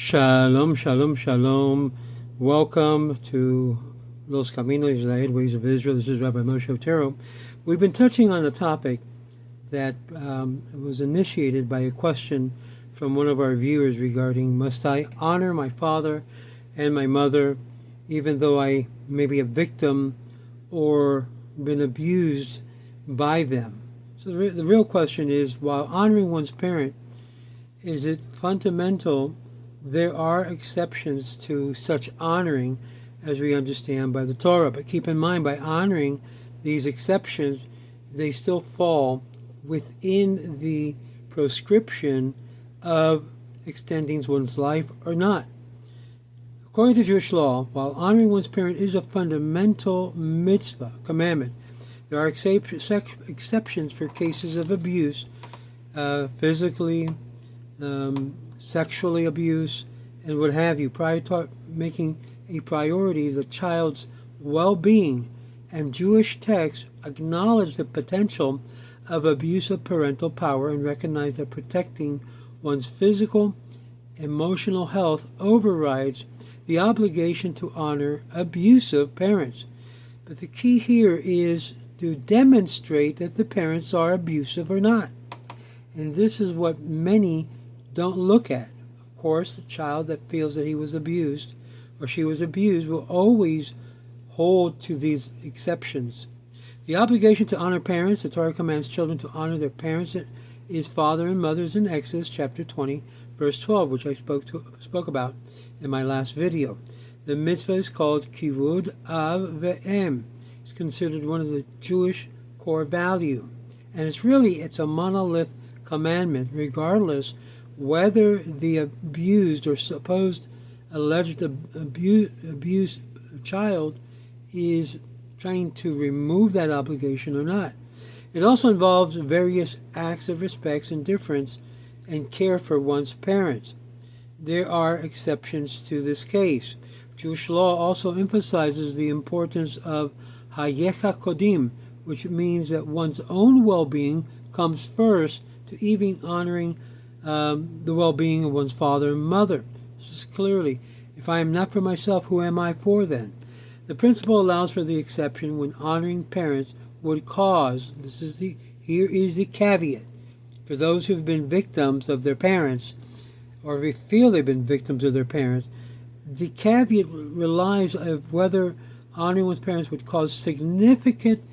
Shalom, shalom, shalom. Welcome to Los Caminos, the Ways of Israel. This is Rabbi Moshe Otero. We've been touching on a topic that was initiated by a question from one of our viewers regarding, must I honor my father and my mother even though I may be a victim or been abused by them? So the real question is, while honoring one's parent, is it fundamental? There are exceptions to such honoring as we understand by the Torah. But keep in mind, by honoring these exceptions, they still fall within the proscription of extending one's life or not. According to Jewish law, while honoring one's parent is a fundamental mitzvah, commandment, there are exceptions for cases of abuse, physically, sexually abuse, and what have you, prior to making a priority the child's well-being. And Jewish texts acknowledge the potential of abuse of parental power and recognize that protecting one's physical, emotional health overrides the obligation to honor abusive parents. But the key here is to demonstrate that the parents are abusive or not. And this is what many don't look at. Of course, the child that feels that he was abused or she was abused will always hold to these exceptions. The obligation to honor parents, the Torah commands children to honor their parents, is father and mothers in Exodus chapter 20, verse 12, which I spoke about in my last video. The mitzvah is called kivud av ve'em. It's considered one of the Jewish core value. And it's a monolith commandment, regardless whether the abused or supposed alleged abused child is trying to remove that obligation or not. It also involves various acts of respect and deference and care for one's parents. There are exceptions to this case. Jewish law also emphasizes the importance of hayecha kodim, which means that one's own well-being comes first to even honoring the well-being of one's father and mother. This is clearly, if I am not for myself, who am I for then? The principle allows for the exception when honoring parents would cause, here is the caveat, for those who have been victims of their parents, or if feel they've been victims of their parents, the caveat relies on whether honoring one's parents would cause significant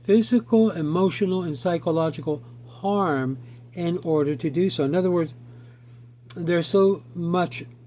physical, emotional, and psychological harm in order to do so. In other words, they're so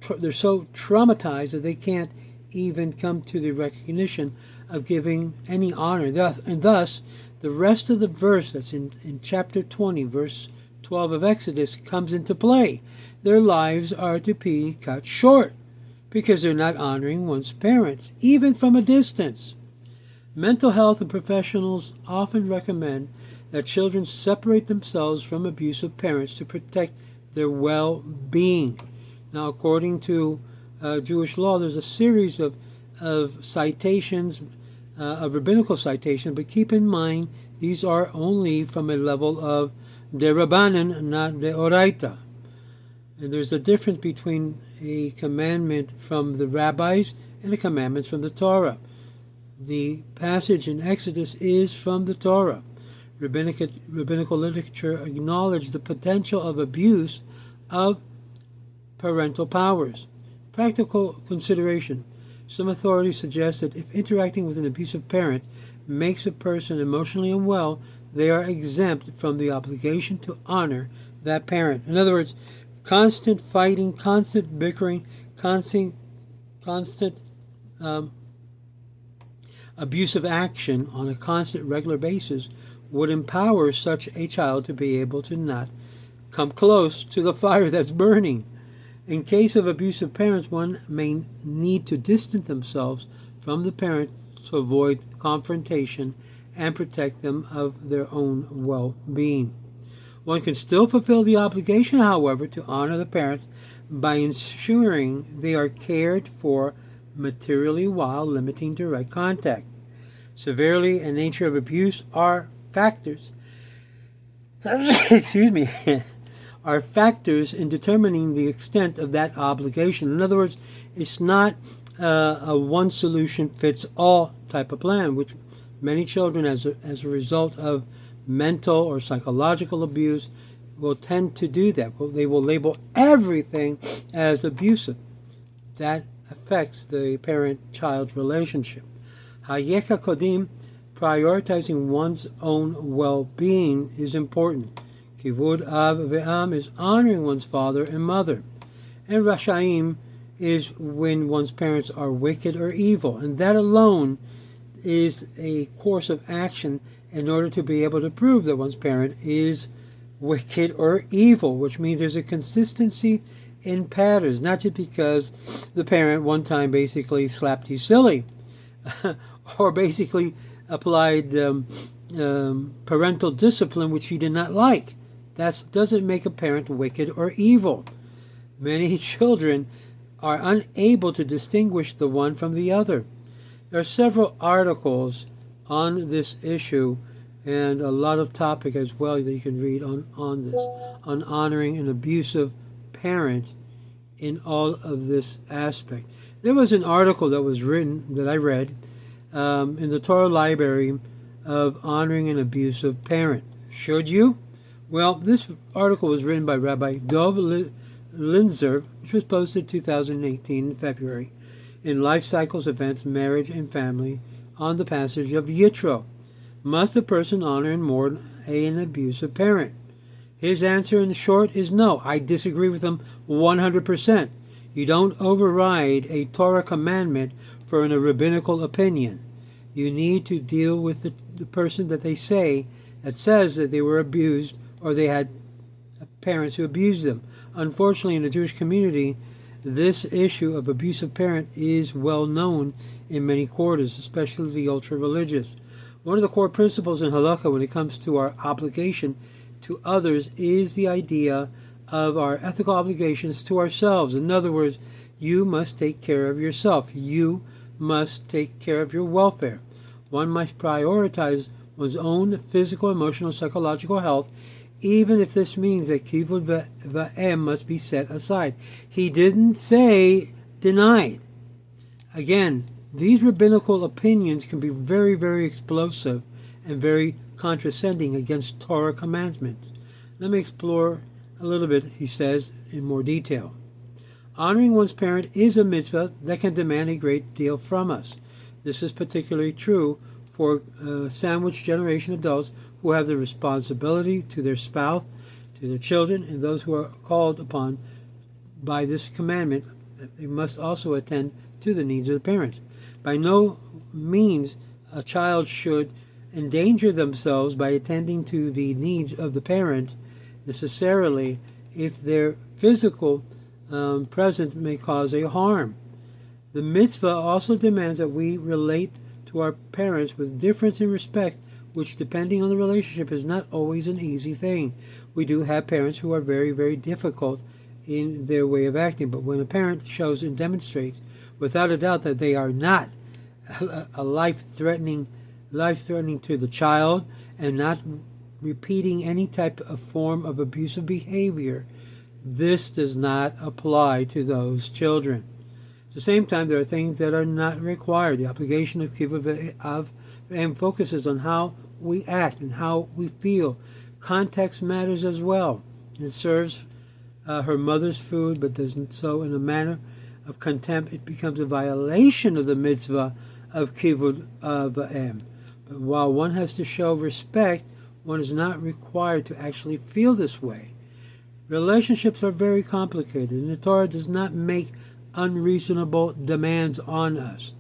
traumatized that they can't even come to the recognition of giving any honor. And thus, the rest of the verse that's in chapter 20, verse 12 of Exodus comes into play. Their lives are to be cut short because they're not honoring one's parents, even from a distance. Mental health and professionals often recommend that children separate themselves from abusive parents to protect their well-being. Now, according to Jewish law, there's a series of citations, of rabbinical citations, but keep in mind, these are only from a level of derabanan, not deoraita. And there's a difference between a commandment from the rabbis and the commandments from the Torah. The passage in Exodus is from the Torah. Rabbinical literature acknowledged the potential of abuse of parental powers. Practical consideration. Some authorities suggest that if interacting with an abusive parent makes a person emotionally unwell, they are exempt from the obligation to honor that parent. In other words, constant fighting, constant bickering, constant abusive action on a constant, regular basis would empower such a child to be able to not come close to the fire that's burning. In case of abusive parents, one may need to distance themselves from the parent to avoid confrontation and protect them of their own well-being. One can still fulfill the obligation, however, to honor the parents by ensuring they are cared for materially while limiting direct contact. Severity and nature of abuse are factors are factors in determining the extent of that obligation. In other words, it's not a one solution fits all type of plan, which many children, as a result of mental or psychological abuse, will tend to do that. They will label everything as abusive. That affects the parent-child relationship. Hayeka Kodim, prioritizing one's own well-being is important. Kivud av ve'am is honoring one's father and mother. And Rashaim is when one's parents are wicked or evil. And that alone is a course of action in order to be able to prove that one's parent is wicked or evil, which means there's a consistency in patterns, not just because the parent one time basically slapped you silly or basically applied parental discipline which you did not like. That doesn't make a parent wicked or evil. Many children are unable to distinguish the one from the other. There are several articles on this issue and a lot of topic as well that you can read on this, on honoring an abusive parent in all of this aspect. There was an article that was written, that I read, in the Torah library of honoring an abusive parent. Should you? Well, this article was written by Rabbi Dov Linzer, which was posted 2018 in February, in Life Cycles, Events, Marriage, and Family, on the passage of Yitro. Must a person honor and mourn an abusive parent? His answer in short is no. I disagree with him 100%. You don't override a Torah commandment for a rabbinical opinion. You need to deal with the person that they say that says that they were abused or they had parents who abused them. Unfortunately, in the Jewish community, this issue of abusive parent is well known in many quarters, especially the ultra-religious. One of the core principles in halakha when it comes to our obligation to others is the idea of our ethical obligations to ourselves. In other words, you must take care of yourself. You must take care of your welfare. One must prioritize one's own physical, emotional, psychological health, even if this means that kivud va'em must be set aside. He didn't say denied. Again, these rabbinical opinions can be very, very explosive and very condescending against Torah commandments. Let me explore a little bit, he says, in more detail. Honoring one's parent is a mitzvah that can demand a great deal from us. This is particularly true for sandwich generation adults who have the responsibility to their spouse, to their children, and those who are called upon by this commandment. They must also attend to the needs of the parents. By no means a child should endanger themselves by attending to the needs of the parent necessarily if their physical presence may cause a harm. The mitzvah also demands that we relate to our parents with difference in respect, which, depending on the relationship, is not always an easy thing. We do have parents who are very, very difficult in their way of acting, but when a parent shows and demonstrates without a doubt that they are not a life-threatening to the child and not repeating any type of form of abusive behavior, this does not apply to those children. At the same time, there are things that are not required. The obligation of kivud av focuses on how we act and how we feel. Context matters as well. It serves her mother's food, but does so in a manner of contempt. It becomes a violation of the mitzvah of kivud va'em. But while one has to show respect, one is not required to actually feel this way. Relationships are very complicated, and the Torah does not make unreasonable demands on us.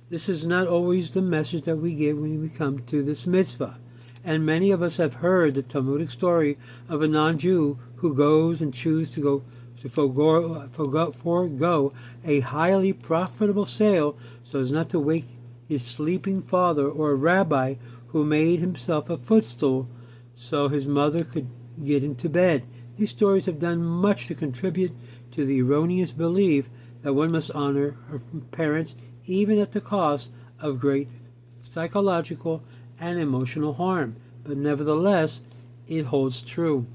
This is not always the message that we get when we come to this mitzvah. And many of us have heard the Talmudic story of a non-Jew who goes and chooses to forego a highly profitable sale so as not to wake his sleeping father, or a rabbi who made himself a footstool so his mother could get into bed. These stories have done much to contribute to the erroneous belief that one must honor her parents even at the cost of great psychological and emotional harm. But nevertheless, it holds true.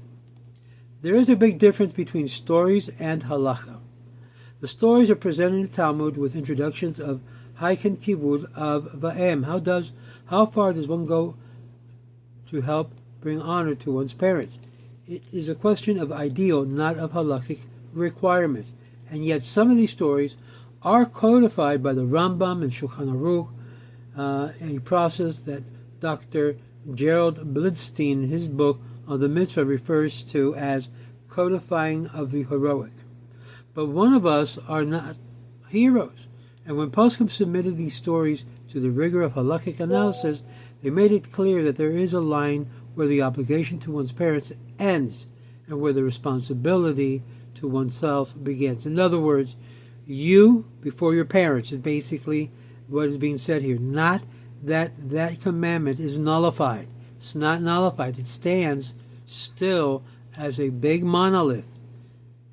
There is a big difference between stories and halacha. The stories are presented in the Talmud with introductions of haiken kivud of va'em. How far does one go to help bring honor to one's parents? It is a question of ideal, not of halakhic requirements. And yet some of these stories are codified by the Rambam and Shulchan Aruch, a process that Dr. Gerald Blidstein, in his book on the mitzvah, refers to as codifying of the heroic. But one of us are not heroes. And when poskim submitted these stories to the rigor of halakhic analysis, they made it clear that there is a line where the obligation to one's parents ends and where the responsibility to oneself begins. In other words, you before your parents is basically what is being said here. Not that that commandment is nullified. It's not nullified. It stands still as a big monolith.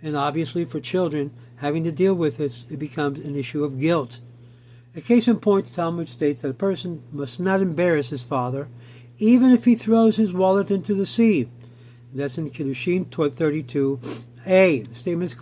And obviously for children, having to deal with it becomes an issue of guilt. A case in point, the Talmud states that a person must not embarrass his father, even if he throws his wallet into the sea. That's in Kiddushin 32a. The statement is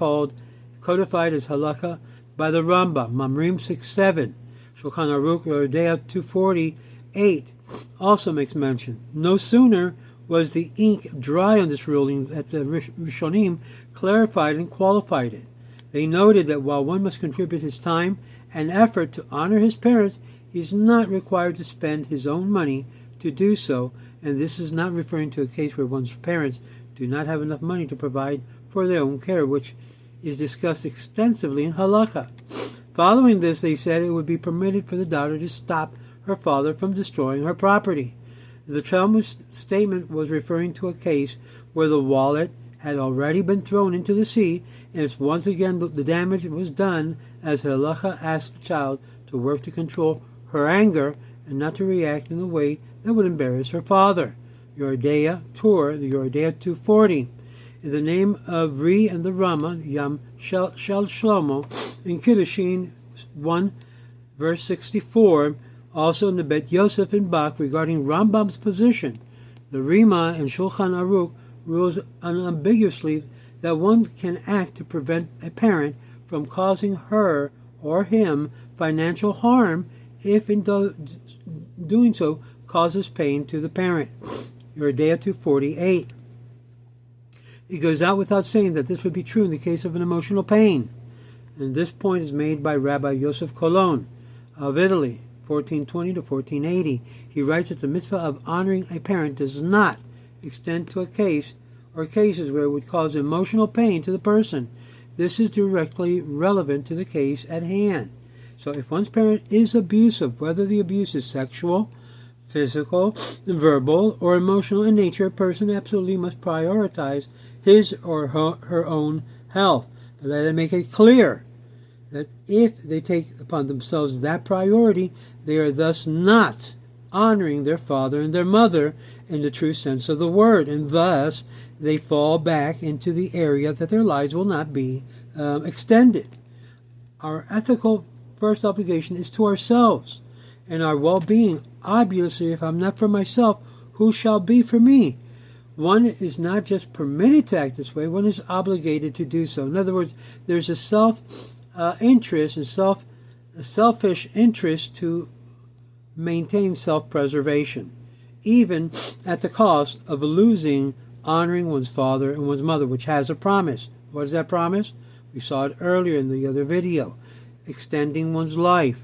codified as halakha by the Rambam, Mamrim 6:7. Shulchan Aruch Yoredea 248 also makes mention. No sooner was the ink dry on this ruling that the Rishonim clarified and qualified it. They noted that while one must contribute his time and effort to honor his parents, he is not required to spend his own money to do so, and this is not referring to a case where one's parents do not have enough money to provide for their own care, which is discussed extensively in halakha. Following this, they said it would be permitted for the daughter to stop her father from destroying her property. The Talmud statement was referring to a case where the wallet had already been thrown into the sea, and it's once again the damage was done as halacha asked the child to work to control her anger and not to react in a way that would embarrass her father. Yoredea Tur, the Yoredea 240. In the name of Ri and the Rama, Yam Shel Shlomo, in Kiddushin 1, verse 64, also in the Bet Yosef in Bach regarding Rambam's position. The Rima and Shulchan Aruch rules unambiguously that one can act to prevent a parent from causing her or him financial harm if in doing so causes pain to the parent. Yoredea 248. It goes out without saying that this would be true in the case of an emotional pain. And this point is made by Rabbi Yosef Colon of Italy, 1420 to 1480. He writes that the mitzvah of honoring a parent does not extend to a case or cases where it would cause emotional pain to the person. This is directly relevant to the case at hand. So if one's parent is abusive, whether the abuse is sexual, physical, verbal, or emotional in nature, a person absolutely must prioritize his or her own health. But let it make it clear that if they take upon themselves that priority, they are thus not honoring their father and their mother in the true sense of the word, and thus they fall back into the area that their lives will not be extended. Our ethical first obligation is to ourselves and our well-being. Obviously, if I'm not for myself, who shall be for me? One is not just permitted to act this way, one is obligated to do so. In other words, there's a self-interest and a selfish interest to maintain self-preservation, even at the cost of losing honoring one's father and one's mother, which has a promise. What is that promise? We saw it earlier in the other video. Extending one's life.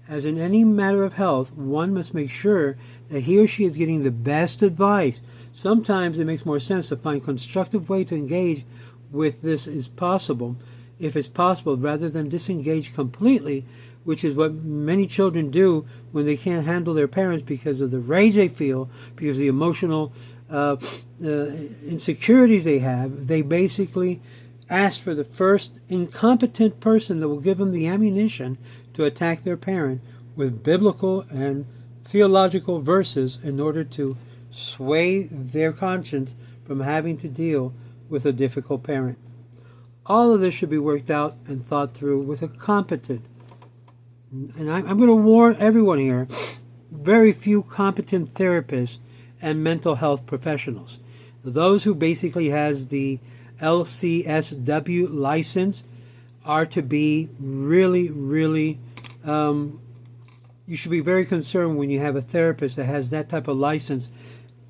As in any matter of health, one must make sure that he or she is getting the best advice. Sometimes it makes more sense to find constructive way to engage with this if it's possible, rather than disengage completely, which is what many children do when they can't handle their parents because of the rage they feel, because of the emotional insecurities they have. They basically ask for the first incompetent person that will give them the ammunition to attack their parent with biblical and theological verses in order to sway their conscience from having to deal with a difficult parent. All of this should be worked out and thought through with a competent, and I'm going to warn everyone here, very few competent therapists and mental health professionals. Those who basically has the LCSW license are to be really, really, you should be very concerned when you have a therapist that has that type of license,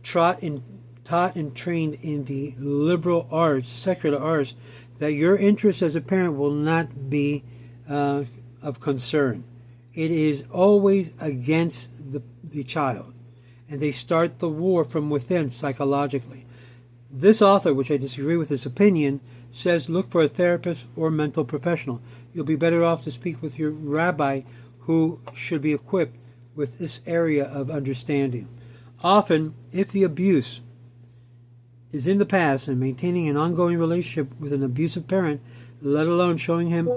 taught and trained in the liberal arts, secular arts, that your interest as a parent will not be of concern. It is always against the child, and they start the war from within psychologically. This author, which I disagree with his opinion, says look for a therapist or mental professional. You'll be better off to speak with your rabbi, who should be equipped with this area of understanding. Often, if the abuse is in the past and maintaining an ongoing relationship with an abusive parent, let alone showing him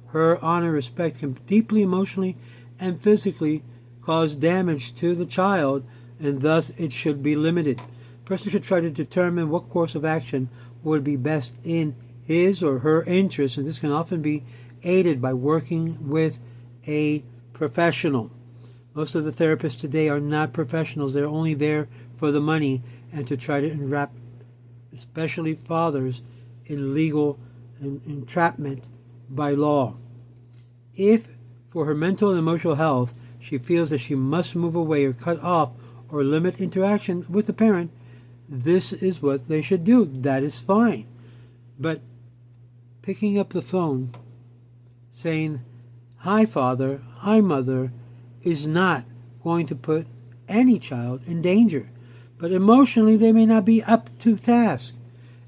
her honor, respect, can deeply emotionally and physically cause damage to the child, and thus it should be limited. A person should try to determine what course of action would be best in his or her interest, and this can often be aided by working with a professional. Most of the therapists today are not professionals. They're only there for the money and to try to entrap, especially fathers, in legal entrapment by law. If, for her mental and emotional health, she feels that she must move away or cut off or limit interaction with the parent, this is what they should do. That is fine. But picking up the phone, saying, "Hi, Father, hi, Mother," is not going to put any child in danger. But emotionally, they may not be up to the task.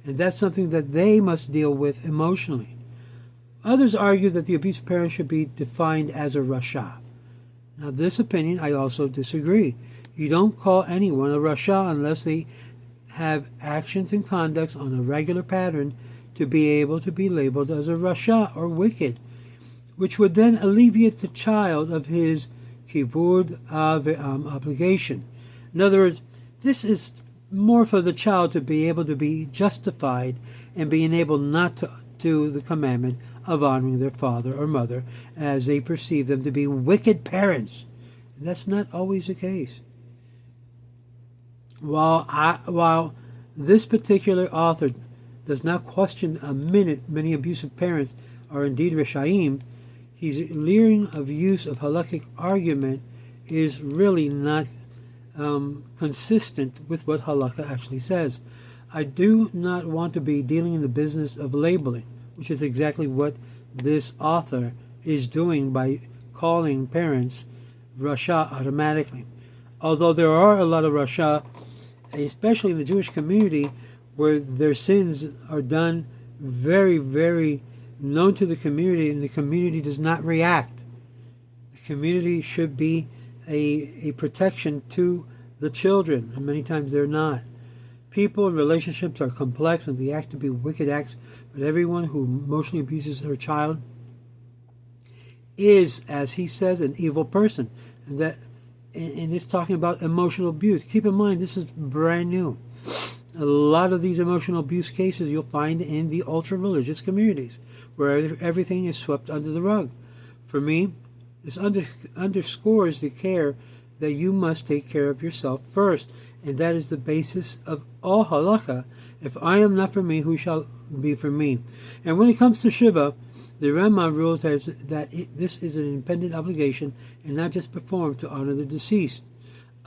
And that's something that they must deal with emotionally. Others argue that the abusive parent should be defined as a rasha. Now, this opinion I also disagree. You don't call anyone a rasha unless they have actions and conducts on a regular pattern to be able to be labeled as a rasha or wicked, which would then alleviate the child of his kivud obligation. In other words, this is more for the child to be able to be justified and being able not to do the commandment of honoring their father or mother as they perceive them to be wicked parents. That's not always the case. While this particular author does not question a minute many abusive parents are indeed Rishaim, his leering of use of halakhic argument is really not consistent with what halakha actually says. I do not want to be dealing in the business of labeling, which is exactly what this author is doing by calling parents rasha automatically. Although there are a lot of rasha, especially in the Jewish community, where their sins are done very, very known to the community, and the community does not react. The community should be a protection to the children, and many times they're not. People and relationships are complex, and they act to be wicked acts, but everyone who emotionally abuses her child is, as he says, an evil person. And it's talking about emotional abuse. Keep in mind, this is brand new. A lot of these emotional abuse cases you'll find in the ultra-religious communities, where everything is swept under the rug. For me, this underscores the care that you must take care of yourself first, and that is the basis of all halakha. If I am not for me, who shall be for me? And when it comes to Shiva, the Rama rules that this is an independent obligation and not just performed to honor the deceased.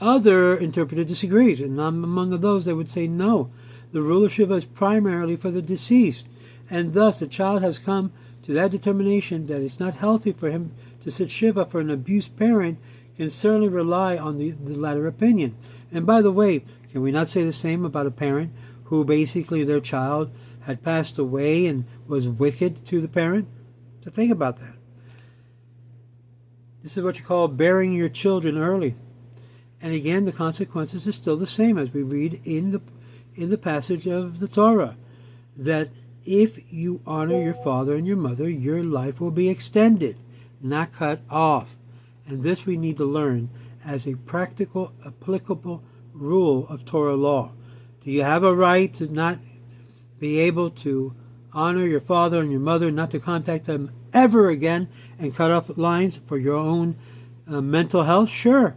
Other interpreter disagrees, and I'm among those that would say no. The rule of Shiva is primarily for the deceased, and thus the child has come to that determination that it's not healthy for him to sit Shiva for an abused parent, can certainly rely on the latter opinion. And by the way, can we not say the same about a parent who basically their child had passed away and was wicked to the parent? So think about that. This is what you call burying your children early. And again, the consequences are still the same as we read in the passage of the Torah, that if you honor your father and your mother, your life will be extended, not cut off. And this we need to learn as a practical, applicable rule of Torah law. Do you have a right to not be able to honor your father and your mother, not to contact them ever again, and cut off lines for your own mental health? Sure.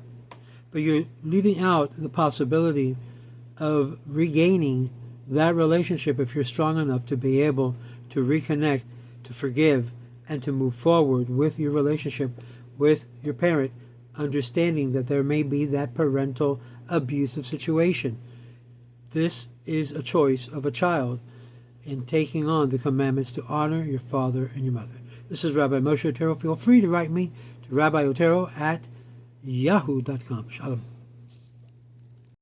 But you're leaving out the possibility of regaining that relationship if you're strong enough to be able to reconnect, to forgive, and to move forward with your relationship with your parent, understanding that there may be that parental abusive situation. This is a choice of a child in taking on the commandments to honor your father and your mother. This is Rabbi Moshe Otero. Feel free to write me to rabbiotero@yahoo.com. Shalom.